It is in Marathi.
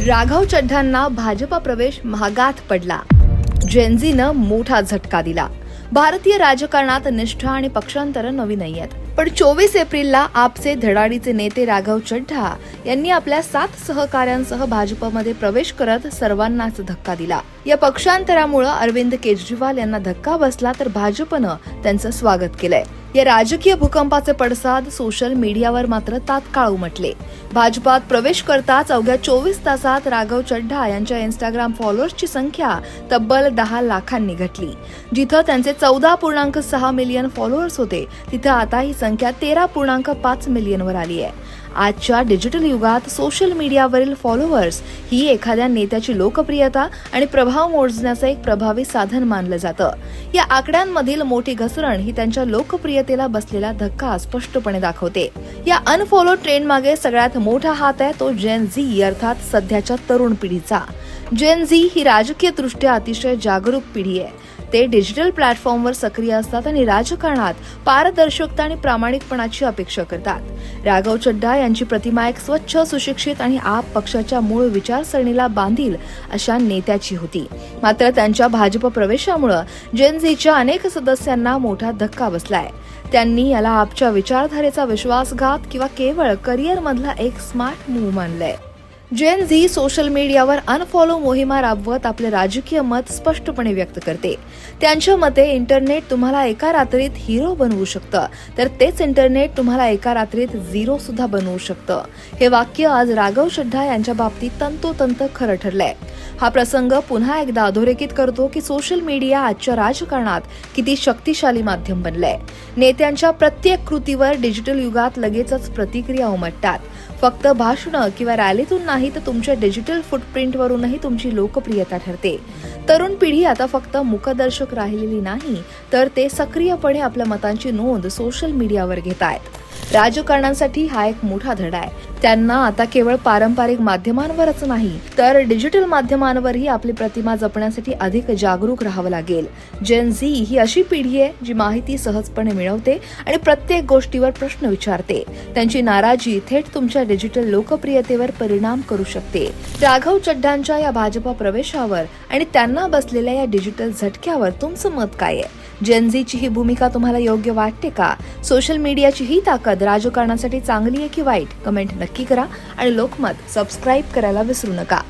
राघव चड्ढांना भाजपा प्रवेश महागात पडला. जेनझीनं मोठा झटका दिला. भारतीय राजकारणात निष्ठा आणि पक्षांतर नवी नाहीयेत, पण 24 एप्रिलला आपचे धडाडीचे नेते राघव चड्ढा यांनी आपल्या 7 सहकाऱ्यांसह भाजपमध्ये प्रवेश करत सर्वांनाच धक्का दिला. या पक्षांतरामुळे अरविंद केजरीवाल यांना धक्का बसला, तर भाजपनं त्यांचं स्वागत केलंय. या राजकीय भूकंपाचे पडसाद सोशल मीडियावर मात्र तात्काळ उमटले. भाजपात प्रवेश करताच अवघ्या 24 तासात राघव चड्ढा यांच्या इंस्टाग्राम फॉलोअर्सची संख्या तब्बल 10 लाखांनी घटली. जिथं त्यांचे 14.6 मिलियन फॉलोअर्स होते, तिथं आता ही संख्या 13.5 मिलियनवर आली आहे. आजच्या डिजिटल युगात सोशल मीडियावरील फॉलोअर्स ही एखाद्या नेत्याची लोकप्रियता आणि प्रभाव मोजण्याचं एक प्रभावी साधन मानलं जातं. या आकड्यांमधील मोठी घसरण ही त्यांच्या लोकप्रियतेला बसलेला धक्का स्पष्टपणे दाखवते. या अनफॉलो ट्रेंड मागे सगळ्यात मोठा हात आहे तो जेन झी अर्थात सध्याच्या तरुण पिढीचा. जेन झी ही राजकीयदृष्ट्या अतिशय जागरूक पिढी आहे. ते डिजिटल प्लॅटफॉर्मवर सक्रिय असतात आणि राजकारणात पारदर्शकता आणि प्रामाणिकपणाची अपेक्षा करतात. राघव चड्ढा यांची प्रतिमा एक स्वच्छ, सुशिक्षित आणि आप पक्षाच्या मूळ विचारसरणीला बांधील अशा नेत्याची होती. मात्र त्यांच्या भाजप प्रवेशामुळे जेन झीच्या अनेक सदस्यांना मोठा धक्का बसलाय. त्यांनी याला आपच्या विचारधारेचा विश्वासघात किंवा केवळ करिअरमधला एक स्मार्ट मूव्ह मानलंय. जेन झी सोशल मीडियावर अनफॉलो मोहिमा राबवत आपले राजकीय मत स्पष्टपणे व्यक्त करते. त्यांच्या मते इंटरनेट तुम्हाला एका रात्रीत हिरो बनवू शकतं, तर तेच इंटरनेट तुम्हाला एका रात्रीत झिरो सुद्धा बनवू शकतं. हे वाक्य आज राघव चड्ढा यांच्या बाबतीत तंतोतंत खरं ठरलंय. हा प्रसंग पुन्हा एकदा अधोरेखित करतो की सोशल मीडिया आजच्या राजकारणात किती शक्तिशाली माध्यम बनलंय. नेत्यांच्या प्रत्येक कृतीवर डिजिटल युगात लगेचच प्रतिक्रिया उमटतात. फक्त भाषणं किंवा रॅलीतून नाही, तर तुमच्या डिजिटल फुटप्रिंटवरूनही तुमची लोकप्रियता ठरते. तरुण पिढी आता फक्त मुखदर्शक राहिलेली नाही, तर ते सक्रियपणे आपल्या मतांची नोंद सोशल मीडियावर घेत आहेत. राजकारणांसाठी हा एक मोठा धडा आहे. त्यांना आता केवळ पारंपरिक माध्यमांवरच नाही, तर डिजिटल माध्यमांवरही आपली प्रतिमा जपण्यासाठी अधिक जागरूक राहावं लागेल. जेन झी ही अशी पिढी आहे जी माहिती सहजपणे मिळवते आणि प्रत्येक गोष्टीवर प्रश्न विचारते. त्यांची नाराजी थेट तुमच्या डिजिटल लोकप्रियतेवर परिणाम करू शकते. राघव चड्ढांच्या या भाजपा प्रवेशावर आणि त्यांना बसलेल्या या डिजिटल झटक्यावर तुमचं मत काय आहे? जेन झीची ही भूमिका तुम्हाला योग्य वाटते का? सोशल मीडियाची ही ताकद राजकारणासाठी चांगली आहे की वाईट? कमेंट नक्की करा आणि लोकमत सबस्क्राईब करायला विसरू नका.